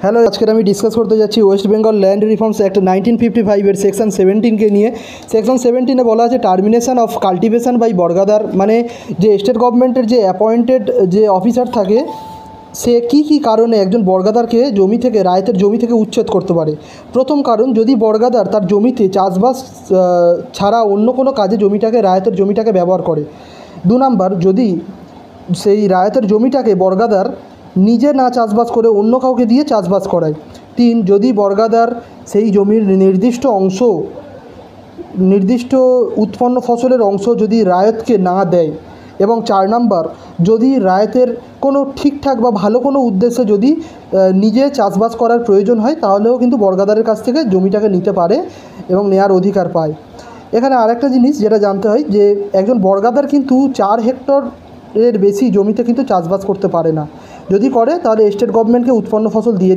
Hello, আজকের আমি discuss করতে যাচ্ছি West Bengal Land Reforms Act 1955 section 17কে নিয়ে। সেকশন 17-এ বলা আছে টার্মিনেশন অফ কাল্টিভেশন বাই বর্গাদার, মানে যে স্টেট গভর্নমেন্টের যে অ্যাপয়েন্টেড যে অফিসার থাকে সে কী কারণে একজন বর্গাদারকে জমি থেকে রায়তের জমি থেকে উচ্ছেদ করতে পারে। প্রথম কারণ, যদি বর্গাদার তার জমিতে চাষবাস ছাড়া অন্য কোনো কাজে রায়তের জমিটাকে ব্যবহার করে। 2 নাম্বার, যদি সেই রায়তের জমিটাকে বর্গাদার নিজে না চাষবাস করে অন্য কাউকে দিয়ে চাষবাস করায়। 3, যদি বর্গাদার সেই জমির নির্দিষ্ট উৎপন্ন ফসলের অংশ যদি রায়তকে না দেয়। এবং 4 নাম্বার, যদি রায়তের কোনো ঠিকঠাক বা ভালো কোনো উদ্দেশ্যে যদি নিজে চাষবাস করার প্রয়োজন হয়, তাহলেও কিন্তু বর্গাদারের কাছ থেকে জমিটাকে নিতে পারে এবং নেওয়ার অধিকার পায়। এখানে আরেকটা জিনিস যেটা জানতে হয় যে একজন বর্গাদার কিন্তু 4 হেক্টরের বেশি জমিতে কিন্তু চাষবাস করতে পারে না। যদি করে তাহলে স্টেট গভর্নমেন্টকে উৎপন্ন ফসল দিয়ে